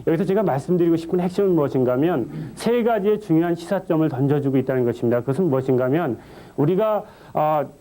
여기서 제가 말씀드리고 싶은 핵심은 무엇인가 하면 세 가지의 중요한 시사점을 던져주고 있다는 것입니다. 그것은 무엇인가 하면 우리가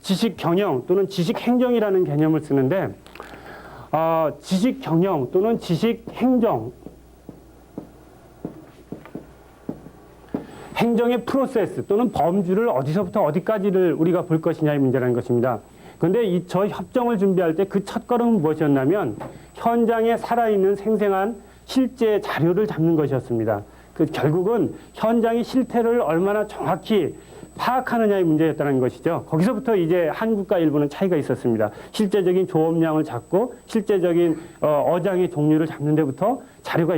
지식 경영 또는 지식 행정이라는 개념을 쓰는데 지식 경영 또는 지식 행정의 프로세스 또는 범주를 어디서부터 어디까지를 우리가 볼 것이냐의 문제라는 것입니다. 그런데 저 협정을 준비할 때 그 첫걸음은 무엇이었냐면 현장에 살아있는 생생한 실제 자료를 잡는 것이었습니다. 결국은 현장의 실태를 얼마나 정확히 파악하느냐의 문제였다는 것이죠. 거기서부터 이제 한국과 일본은 차이가 있었습니다. 실제적인 조업량을 잡고 실제적인 어장의 종류를 잡는 데부터 차이가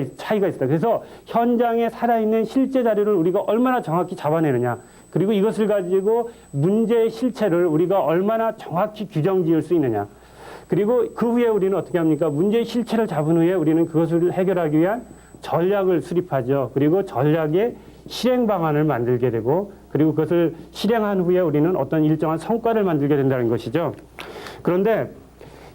있었다. 그래서 현장에 살아있는 실제 자료를 우리가 얼마나 정확히 잡아내느냐, 그리고 이것을 가지고 문제의 실체를 우리가 얼마나 정확히 규정 지을 수 있느냐, 그리고 그 후에 우리는 어떻게 합니까? 문제의 실체를 잡은 후에 우리는 그것을 해결하기 위한 전략을 수립하죠. 그리고 전략의 실행 방안을 만들게 되고, 그리고 그것을 실행한 후에 우리는 어떤 일정한 성과를 만들게 된다는 것이죠. 그런데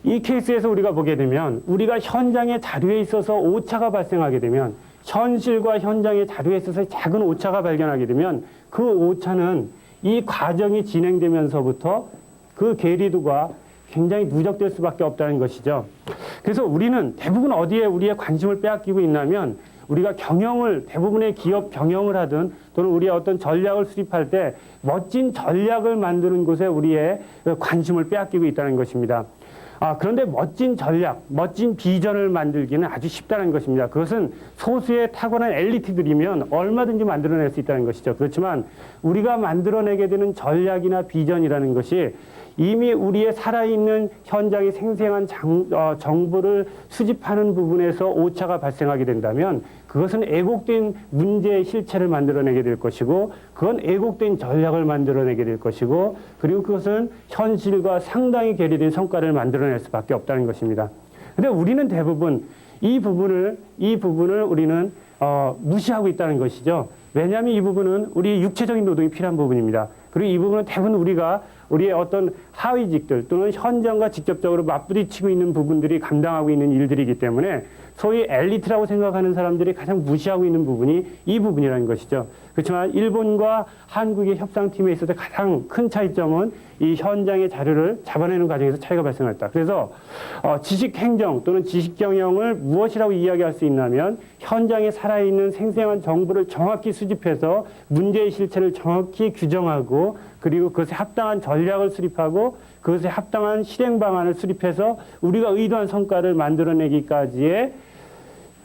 이 케이스에서 우리가 보게 되면 우리가 현장의 자료에 있어서 오차가 발생하게 되면, 현실과 현장의 자료에 있어서 작은 오차가 발견하게 되면 그 오차는 이 과정이 진행되면서부터 그 괴리도가 굉장히 누적될 수밖에 없다는 것이죠. 그래서 우리는 대부분 어디에 우리의 관심을 빼앗기고 있냐면, 우리가 대부분의 기업 경영을 하든 또는 우리의 어떤 전략을 수립할 때 멋진 전략을 만드는 곳에 우리의 관심을 빼앗기고 있다는 것입니다. 그런데 멋진 전략, 멋진 비전을 만들기는 아주 쉽다는 것입니다. 그것은 소수의 탁월한 엘리트들이면 얼마든지 만들어낼 수 있다는 것이죠. 그렇지만 우리가 만들어내게 되는 전략이나 비전이라는 것이 이미 우리의 살아있는 현장의 생생한 정보를 수집하는 부분에서 오차가 발생하게 된다면 그것은 애곡된 문제의 실체를 만들어내게 될 것이고, 그건 애곡된 전략을 만들어내게 될 것이고, 그리고 그것은 현실과 상당히 괴리된 성과를 만들어낼 수밖에 없다는 것입니다. 그런데 우리는 대부분 이 부분을 우리는 무시하고 있다는 것이죠. 왜냐하면 이 부분은 우리 육체적인 노동이 필요한 부분입니다. 그리고 이 부분은 대부분 우리의 어떤 하위직들 또는 현장과 직접적으로 맞부딪히고 있는 부분들이 감당하고 있는 일들이기 때문에 소위 엘리트라고 생각하는 사람들이 가장 무시하고 있는 부분이 이 부분이라는 것이죠. 그렇지만 일본과 한국의 협상팀에 있어서 가장 큰 차이점은 이 현장의 자료를 잡아내는 과정에서 차이가 발생했다. 그래서 지식행정 또는 지식경영을 무엇이라고 이야기할 수 있냐면, 현장에 살아있는 생생한 정보를 정확히 수집해서 문제의 실체를 정확히 규정하고, 그리고 그것에 합당한 전략을 수립하고 그것에 합당한 실행 방안을 수립해서 우리가 의도한 성과를 만들어내기까지의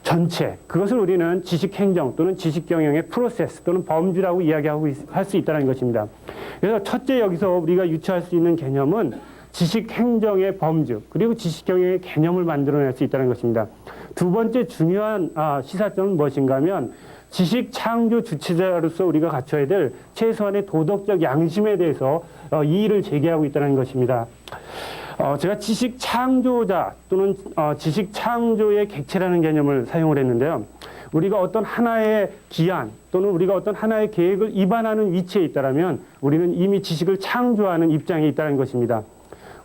전체, 그것을 우리는 지식행정 또는 지식경영의 프로세스 또는 범주라고 할 수 있다는 것입니다. 그래서 첫째, 여기서 우리가 유추할 수 있는 개념은 지식행정의 범주, 그리고 지식경영의 개념을 만들어낼 수 있다는 것입니다. 두 번째 중요한 시사점은 무엇인가 하면, 지식 창조 주체자로서 우리가 갖춰야 될 최소한의 도덕적 양심에 대해서 이의를 제기하고 있다는 것입니다. 제가 지식 창조자 또는 지식 창조의 객체라는 개념을 사용을 했는데요. 우리가 어떤 하나의 기한 또는 우리가 어떤 하나의 계획을 입안하는 위치에 있다면 우리는 이미 지식을 창조하는 입장에 있다는 것입니다.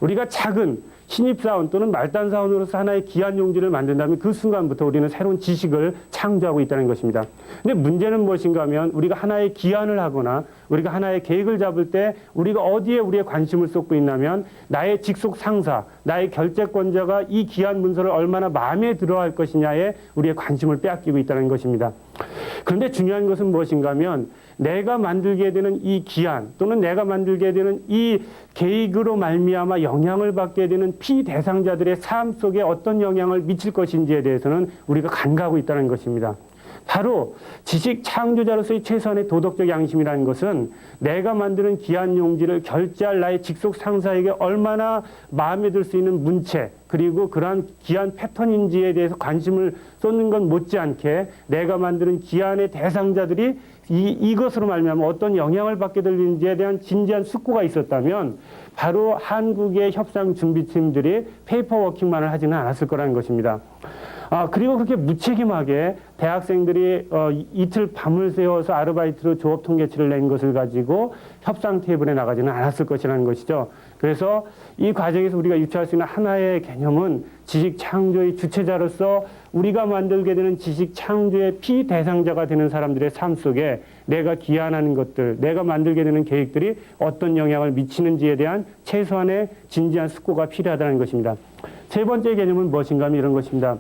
우리가 작은 신입사원 또는 말단사원으로서 하나의 기한 용지를 만든다면 그 순간부터 우리는 새로운 지식을 창조하고 있다는 것입니다. 근데 문제는 무엇인가 하면, 우리가 하나의 기한을 하거나 우리가 하나의 계획을 잡을 때 우리가 어디에 우리의 관심을 쏟고 있냐면, 나의 직속 상사, 나의 결재권자가 이 기한 문서를 얼마나 마음에 들어할 것이냐에 우리의 관심을 빼앗기고 있다는 것입니다. 그런데 중요한 것은 무엇인가 하면, 내가 만들게 되는 이 기한 또는 내가 만들게 되는 이 계획으로 말미암아 영향을 받게 되는 피대상자들의 삶 속에 어떤 영향을 미칠 것인지에 대해서는 우리가 간과하고 있다는 것입니다. 바로 지식 창조자로서의 최소한의 도덕적 양심이라는 것은 내가 만드는 기한 용지를 결제할 나의 직속 상사에게 얼마나 마음에 들 수 있는 문체, 그리고 그러한 기한 패턴인지에 대해서 관심을 쏟는 것 못지않게 내가 만드는 기한의 대상자들이 이것으로 말미암아 어떤 영향을 받게 될지에 대한 진지한 숙고가 있었다면 바로 한국의 협상 준비팀들이 페이퍼워킹만을 하지는 않았을 거라는 것입니다. 그리고 그렇게 무책임하게 대학생들이 이틀 밤을 새워서 아르바이트로 조업 통계치를 낸 것을 가지고 협상 테이블에 나가지는 않았을 것이라는 것이죠. 그래서 이 과정에서 우리가 유추할 수 있는 하나의 개념은 지식 창조의 주체자로서 우리가 만들게 되는 지식 창조의 피대상자가 되는 사람들의 삶 속에 내가 기한하는 것들, 내가 만들게 되는 계획들이 어떤 영향을 미치는지에 대한 최소한의 진지한 숙고가 필요하다는 것입니다. 세 번째 개념은 무엇인가 하면 이런 것입니다.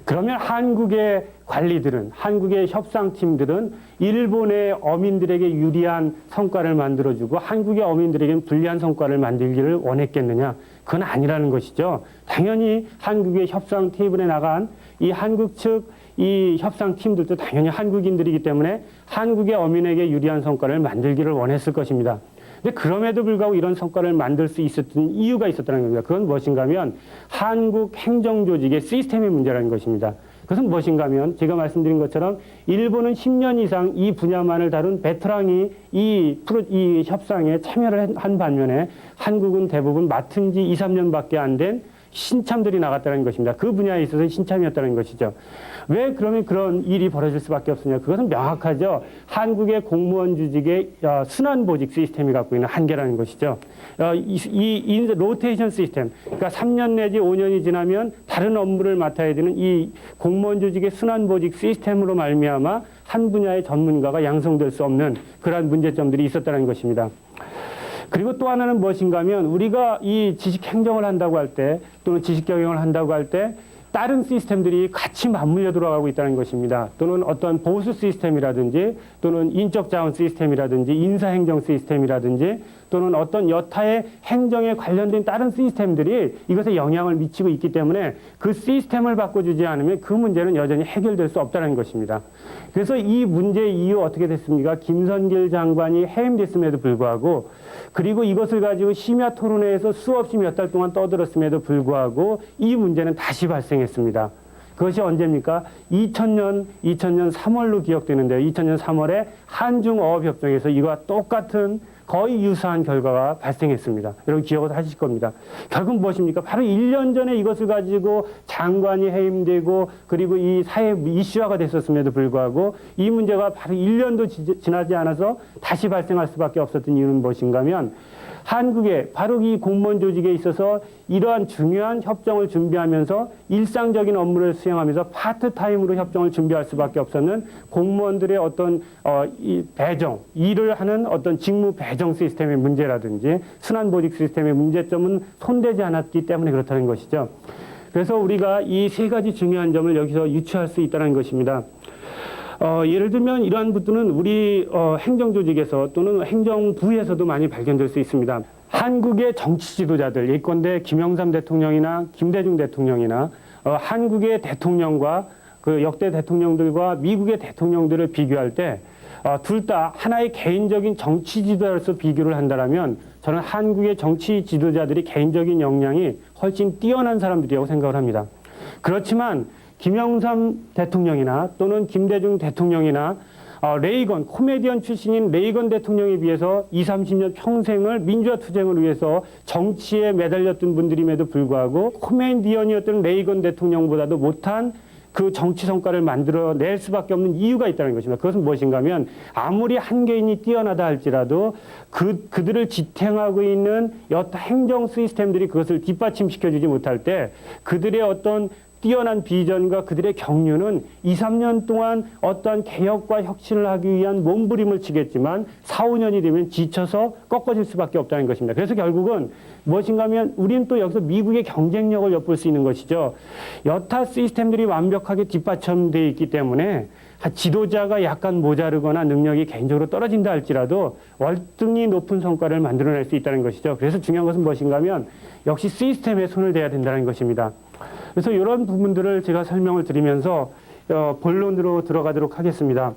그러면 한국의 관리들은, 한국의 협상팀들은 일본의 어민들에게 유리한 성과를 만들어주고 한국의 어민들에게는 불리한 성과를 만들기를 원했겠느냐? 그건 아니라는 것이죠. 당연히 한국의 협상 테이블에 나간 이 한국 측 이 협상팀들도 당연히 한국인들이기 때문에 한국의 어민에게 유리한 성과를 만들기를 원했을 것입니다. 근데 그럼에도 불구하고 이런 성과를 만들 수 있었던 이유가 있었다는 겁니다. 그건 무엇인가 하면 한국 행정조직의 시스템의 문제라는 것입니다. 그것은 무엇인가 하면 제가 말씀드린 것처럼 일본은 10년 이상 이 분야만을 다룬 베테랑이 이 협상에 참여를 한 반면에 한국은 대부분 맡은 지 2, 3년밖에 안 된 신참들이 나갔다는 것입니다. 그 분야에 있어서 신참이었다는 것이죠. 왜 그러면 그런 일이 벌어질 수밖에 없느냐? 그것은 명확하죠. 한국의 공무원 조직의 순환 보직 시스템이 갖고 있는 한계라는 것이죠. 이 로테이션 시스템, 그러니까 3년 내지 5년이 지나면 다른 업무를 맡아야 되는 이 공무원 조직의 순환 보직 시스템으로 말미암아 한 분야의 전문가가 양성될 수 없는 그러한 문제점들이 있었다는 것입니다. 그리고 또 하나는 무엇인가 하면 우리가 이 지식 행정을 한다고 할 때 또는 지식 경영을 한다고 할 때 다른 시스템들이 같이 맞물려 들어가고 있다는 것입니다. 또는 어떤 보수 시스템이라든지 또는 인적 자원 시스템이라든지 인사행정 시스템이라든지 또는 어떤 여타의 행정에 관련된 다른 시스템들이 이것에 영향을 미치고 있기 때문에 그 시스템을 바꿔주지 않으면 그 문제는 여전히 해결될 수 없다는 것입니다. 그래서 이 문제 이후 어떻게 됐습니까? 김선길 장관이 해임됐음에도 불구하고 그리고 이것을 가지고 심야 토론회에서 수없이 몇 달 동안 떠들었음에도 불구하고 이 문제는 다시 발생했습니다. 그것이 언제입니까? 2000년 3월로 기억되는데요. 2000년 3월에 한중어업협정에서 이와 똑같은 거의 유사한 결과가 발생했습니다. 여러분 기억을 하실 겁니다. 결국 무엇입니까? 바로 1년 전에 이것을 가지고 장관이 해임되고 그리고 이 사회 이슈화가 됐었음에도 불구하고 이 문제가 바로 1년도 지나지 않아서 다시 발생할 수밖에 없었던 이유는 무엇인가 하면 한국의 바로 이 공무원 조직에 있어서 이러한 중요한 협정을 준비하면서 일상적인 업무를 수행하면서 파트타임으로 협정을 준비할 수밖에 없었는 공무원들의 어떤 이 배정, 일을 하는 어떤 직무 배정 시스템의 문제라든지 순환보직 시스템의 문제점은 손대지 않았기 때문에 그렇다는 것이죠. 그래서 우리가 이 세 가지 중요한 점을 여기서 유추할 수 있다는 것입니다. 예를 들면 이러한 것들은 우리 행정조직에서 또는 행정부에서도 많이 발견될 수 있습니다. 한국의 정치 지도자들, 예컨대 김영삼 대통령이나 김대중 대통령이나 한국의 대통령과 그 역대 대통령들과 미국의 대통령들을 비교할 때 둘 다 하나의 개인적인 정치 지도자로서 비교를 한다면 저는 한국의 정치 지도자들이 개인적인 역량이 훨씬 뛰어난 사람들이라고 생각을 합니다. 그렇지만 김영삼 대통령이나 또는 김대중 대통령이나 레이건, 코미디언 출신인 레이건 대통령에 비해서 20, 30년 평생을 민주화 투쟁을 위해서 정치에 매달렸던 분들임에도 불구하고 코미디언이었던 레이건 대통령보다도 못한 그 정치 성과를 만들어낼 수밖에 없는 이유가 있다는 것입니다. 그것은 무엇인가 하면 아무리 한 개인이 뛰어나다 할지라도 그들을 지탱하고 있는 여타 행정 시스템들이 그것을 뒷받침시켜주지 못할 때 그들의 어떤 뛰어난 비전과 그들의 경륜은 2, 3년 동안 어떠한 개혁과 혁신을 하기 위한 몸부림을 치겠지만 4, 5년이 되면 지쳐서 꺾어질 수밖에 없다는 것입니다. 그래서 결국은 무엇인가 하면 우리는 또 여기서 미국의 경쟁력을 엿볼 수 있는 것이죠. 여타 시스템들이 완벽하게 뒷받침되어 있기 때문에 지도자가 약간 모자르거나 능력이 개인적으로 떨어진다 할지라도 월등히 높은 성과를 만들어낼 수 있다는 것이죠. 그래서 중요한 것은 무엇인가 하면 역시 시스템에 손을 대야 된다는 것입니다. 그래서 이런 부분들을 제가 설명을 드리면서 본론으로 들어가도록 하겠습니다.